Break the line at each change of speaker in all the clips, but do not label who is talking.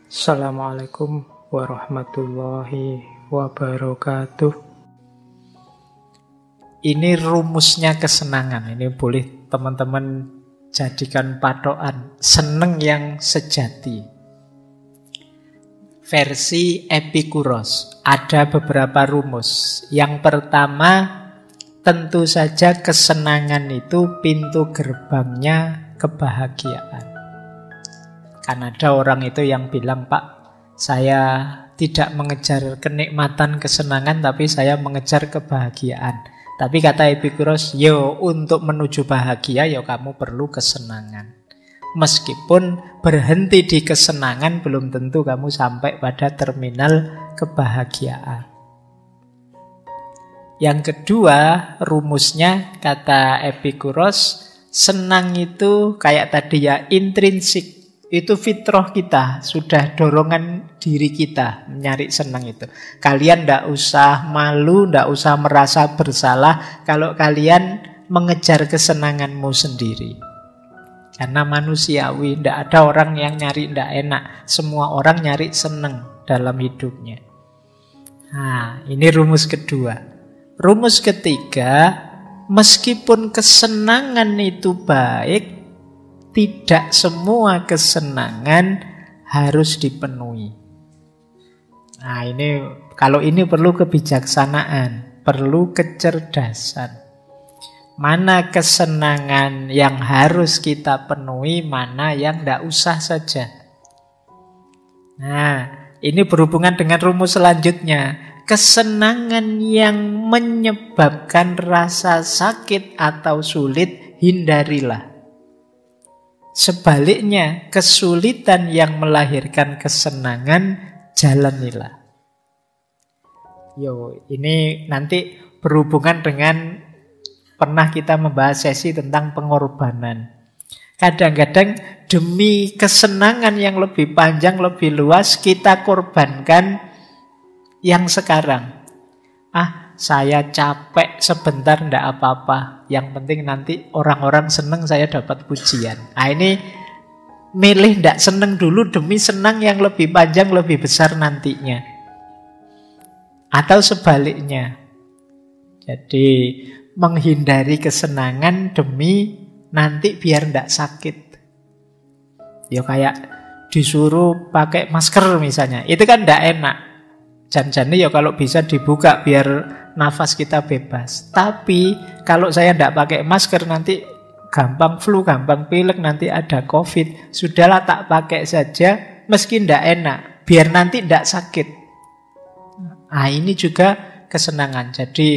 Assalamualaikum warahmatullahi wabarakatuh. Ini rumusnya kesenangan. Ini boleh teman-teman jadikan patokan. Seneng yang sejati. Versi Epikuros. Ada beberapa rumus. Yang pertama, tentu saja kesenangan itu pintu gerbangnya kebahagiaan. Kan ada orang itu yang bilang, Pak, saya tidak mengejar kenikmatan, kesenangan, tapi saya mengejar kebahagiaan. Tapi kata Epikuros, yo untuk menuju bahagia, yo kamu perlu kesenangan. Meskipun berhenti di kesenangan, belum tentu kamu sampai pada terminal kebahagiaan. Yang kedua, rumusnya kata Epikuros, senang itu kayak tadi ya, intrinsik. Itu fitrah kita, sudah dorongan diri kita mencari senang itu. Kalian tidak usah malu, tidak usah merasa bersalah kalau kalian mengejar kesenanganmu sendiri. Karena manusiawi, tidak ada orang yang nyari tidak enak. Semua orang nyari senang dalam hidupnya. Nah, ini rumus kedua. Rumus ketiga, meskipun kesenangan itu baik, tidak semua kesenangan harus dipenuhi. Nah, kalau ini perlu kebijaksanaan, perlu kecerdasan. Mana kesenangan yang harus kita penuhi, mana yang tidak usah saja. Nah, ini berhubungan dengan rumus selanjutnya. Kesenangan yang menyebabkan rasa sakit atau sulit, hindarilah. Sebaliknya, kesulitan yang melahirkan kesenangan, jalanilah. Ini nanti berhubungan dengan pernah kita membahas sesi tentang pengorbanan. Kadang-kadang demi kesenangan yang lebih panjang, lebih luas, kita korbankan yang sekarang. Saya capek sebentar, ndak apa-apa. Yang penting nanti orang-orang seneng, saya dapat pujian. Ini milih ndak seneng dulu demi senang yang lebih panjang, lebih besar nantinya. Atau sebaliknya. Jadi menghindari kesenangan demi nanti biar ndak sakit. Ya kayak disuruh pakai masker misalnya. Itu kan ndak enak. Jan-jane ya kalau bisa dibuka biar nafas kita bebas. Tapi kalau saya tidak pakai masker nanti gampang flu, gampang pilek, nanti ada COVID. Sudahlah tak pakai saja meski tidak enak, biar nanti tidak sakit. Ini juga kesenangan. Jadi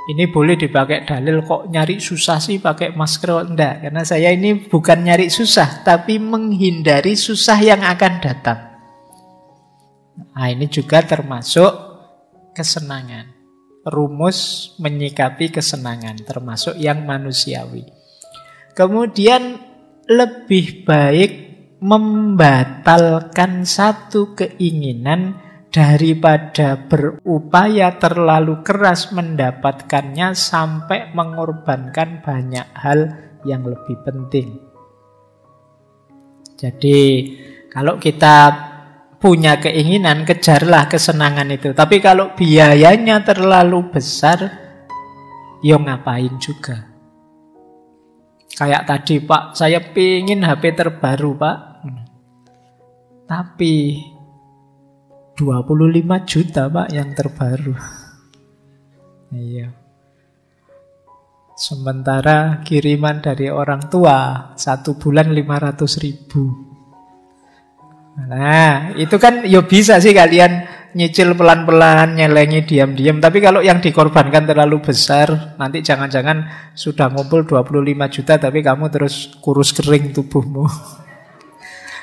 ini boleh dipakai dalil, kok nyari susah sih pakai masker? Enggak, karena saya ini bukan nyari susah, tapi menghindari susah yang akan datang. Ini juga termasuk kesenangan. Rumus menyikapi kesenangan, termasuk yang manusiawi. Kemudian lebih baik membatalkan satu keinginan daripada berupaya terlalu keras mendapatkannya sampai mengorbankan banyak hal yang lebih penting. Jadi kalau kita punya keinginan, kejarlah kesenangan itu. Tapi kalau biayanya terlalu besar, ya ngapain juga. Kayak tadi, Pak, saya pingin HP terbaru, Pak. Tapi 25 juta, Pak, yang terbaru. Iya. Sementara kiriman dari orang tua 1 bulan 500.000. Nah, itu kan ya bisa sih kalian nyicil pelan-pelan, nyelengi diam-diam. Tapi kalau yang dikorbankan terlalu besar, nanti jangan-jangan sudah ngumpul 25 juta tapi kamu terus kurus kering tubuhmu.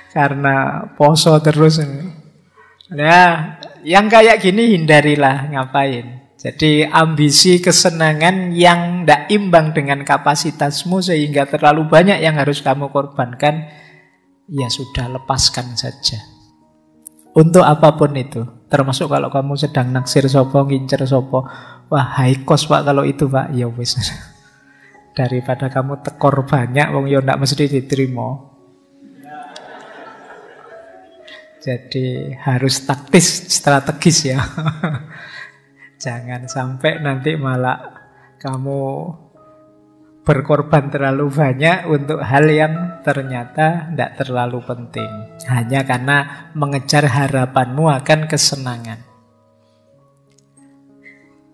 Karena poso terus. Nah, yang kayak gini hindarilah, ngapain. Jadi ambisi kesenangan yang tidak imbang dengan kapasitasmu sehingga terlalu banyak yang harus kamu korbankan, ya sudah, lepaskan saja. Untuk apapun itu. Termasuk kalau kamu sedang naksir sopo, ngincer sopo. Wah, high cost, Pak, kalau itu, Pak. Ya wis. Daripada kamu tekor banyak, wong yo ndak mesti diterima. Jadi harus taktis, strategis ya. Jangan sampai nanti malah kamu berkorban terlalu banyak untuk hal yang ternyata tidak terlalu penting. Hanya karena mengejar harapanmu akan kesenangan.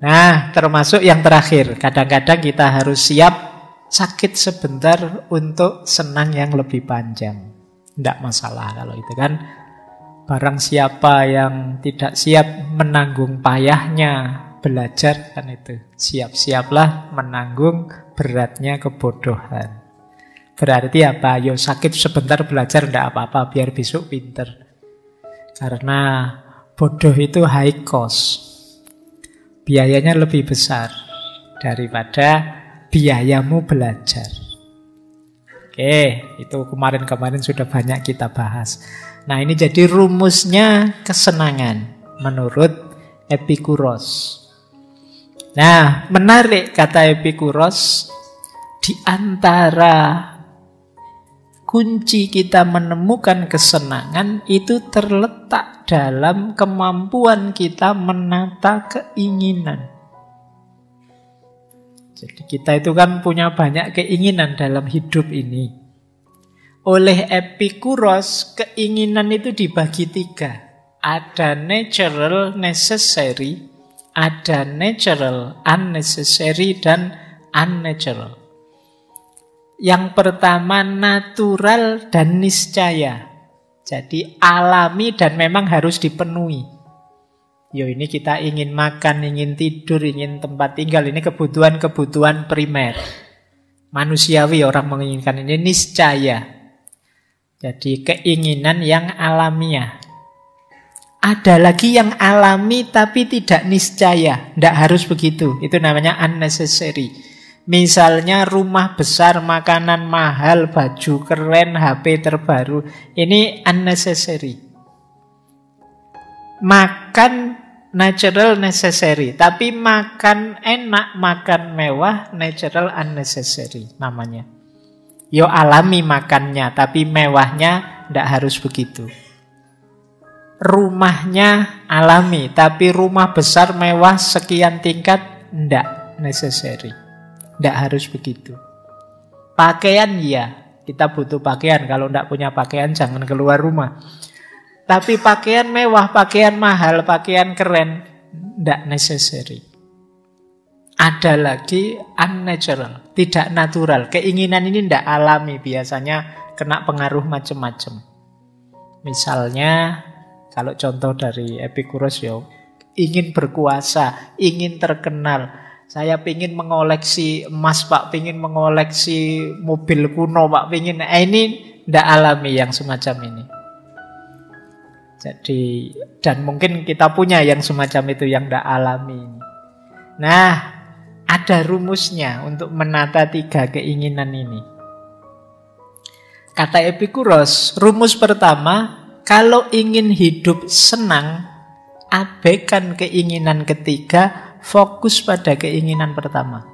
Nah, termasuk yang terakhir. Kadang-kadang kita harus siap sakit sebentar untuk senang yang lebih panjang. Tidak masalah kalau itu kan. Barang siapa yang tidak siap menanggung payahnya belajar kan itu. Siap-siaplah menanggung beratnya kebodohan. Berarti apa? Yo sakit sebentar belajar tidak apa-apa biar besok pinter. Karena bodoh itu high cost. Biayanya lebih besar daripada biayamu belajar. Oke, itu kemarin-kemarin sudah banyak kita bahas. Nah, ini jadi rumusnya kesenangan menurut Epikuros. Nah, menarik kata Epikuros, di antara kunci kita menemukan kesenangan itu terletak dalam kemampuan kita menata keinginan. Jadi kita itu kan punya banyak keinginan dalam hidup ini. Oleh Epikuros, keinginan itu dibagi 3. Ada natural, necessary, ada natural, unnecessary, dan unnatural. Yang pertama natural dan niscaya. Jadi alami dan memang harus dipenuhi. Yo, ini kita ingin makan, ingin tidur, ingin tempat tinggal. Ini kebutuhan-kebutuhan primer. Manusiawi orang menginginkan ini niscaya. Jadi keinginan yang alamiah. Ada lagi yang alami tapi tidak niscaya. Tidak harus begitu. Itu namanya unnecessary. Misalnya rumah besar, makanan mahal, baju keren, HP terbaru. Ini unnecessary. Makan natural necessary. Tapi makan enak, makan mewah, natural unnecessary namanya. Yo alami makannya, tapi mewahnya tidak harus begitu. Rumahnya alami, tapi rumah besar mewah sekian tingkat tidak necessary. Tidak harus begitu. Pakaian ya, kita butuh pakaian. Kalau tidak punya pakaian jangan keluar rumah. Tapi pakaian mewah, pakaian mahal, pakaian keren tidak necessary. Ada lagi unnatural, tidak natural. Keinginan ini tidak alami, biasanya kena pengaruh macam-macam. Misalnya, kalau contoh dari Epikuros ya, ingin berkuasa, ingin terkenal. Saya ingin mengoleksi emas, Pak, ingin mengoleksi mobil kuno, Pak, ingin. Ini tidak alami yang semacam ini. Jadi, dan mungkin kita punya yang semacam itu yang tidak alami. Nah, ada rumusnya untuk menata 3 keinginan ini. Kata Epikuros, rumus pertama, kalau ingin hidup senang, abaikan keinginan ketiga, fokus pada keinginan pertama.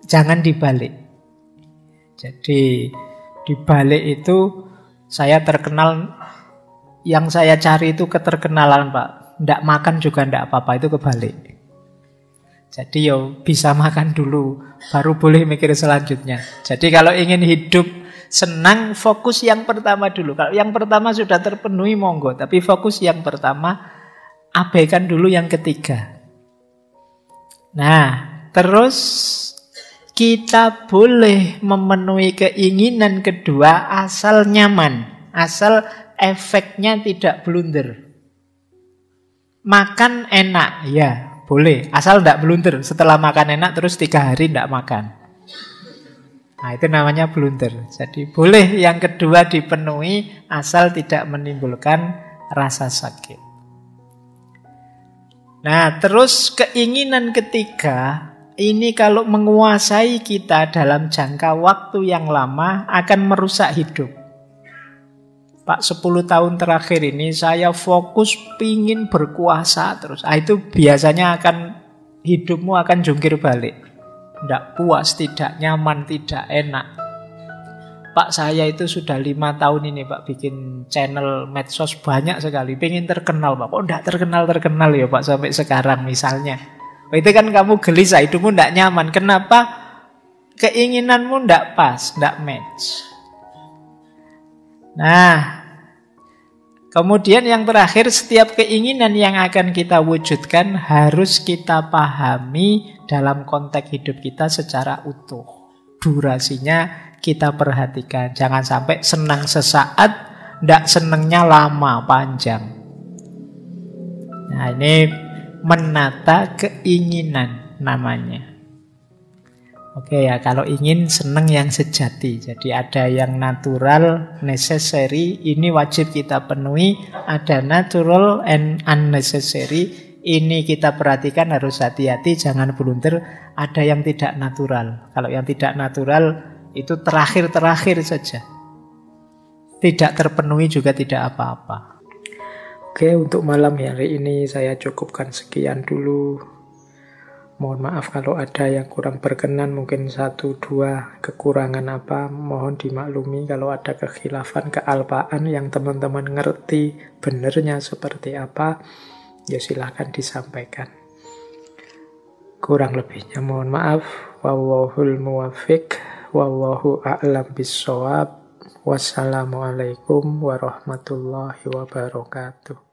Jangan dibalik. Jadi dibalik itu saya terkenal, yang saya cari itu keterkenalan, Pak. Tidak makan juga tidak apa-apa, itu kebalik. Jadi yo bisa makan dulu, baru boleh mikir selanjutnya. Jadi kalau ingin hidup senang, fokus yang pertama dulu. Kalau yang pertama sudah terpenuhi, monggo. Tapi fokus yang pertama, abaikan dulu yang ketiga. Nah, terus kita boleh memenuhi keinginan kedua asal nyaman, asal efeknya tidak blunder. Makan enak, ya boleh, asal tidak blunder. Setelah makan enak terus 3 hari tidak makan. Nah, itu namanya blunder. Jadi boleh yang kedua dipenuhi asal tidak menimbulkan rasa sakit. Nah, terus keinginan ketiga, ini kalau menguasai kita dalam jangka waktu yang lama akan merusak hidup. Pak, 10 tahun terakhir ini saya fokus pingin berkuasa terus. Itu biasanya hidupmu akan jungkir balik. Tidak puas, tidak nyaman, tidak enak. Pak saya itu sudah 5 tahun ini Pak bikin channel medsos banyak sekali, pengen terkenal Pak. Kok enggak terkenal ya Pak sampai sekarang misalnya. Oh, itu kan kamu gelisah, hidupmu enggak nyaman. Kenapa? Keinginanmu enggak pas, enggak match. Nah, kemudian yang terakhir, setiap keinginan yang akan kita wujudkan harus kita pahami dalam konteks hidup kita secara utuh. Durasinya kita perhatikan. Jangan sampai senang sesaat, ndak senengnya lama, panjang. Nah, ini menata keinginan namanya. Oke ya, kalau ingin seneng yang sejati. Jadi ada yang natural, necessary, ini wajib kita penuhi. Ada natural and unnecessary, ini kita perhatikan, harus hati-hati, jangan blunder. Ada yang tidak natural. Kalau yang tidak natural itu terakhir-terakhir saja. Tidak terpenuhi juga tidak apa-apa. Oke, untuk malam hari ini saya cukupkan sekian dulu. Mohon maaf kalau ada yang kurang berkenan, mungkin 1-2 kekurangan apa, mohon dimaklumi. Kalau ada kekhilafan, kealpaan yang teman-teman ngerti benernya seperti apa, ya silahkan disampaikan. Kurang lebihnya mohon maaf. Wallahul muwaffiq, wallahu a'lam bissawab. Wassalamualaikum warahmatullahi wabarakatuh.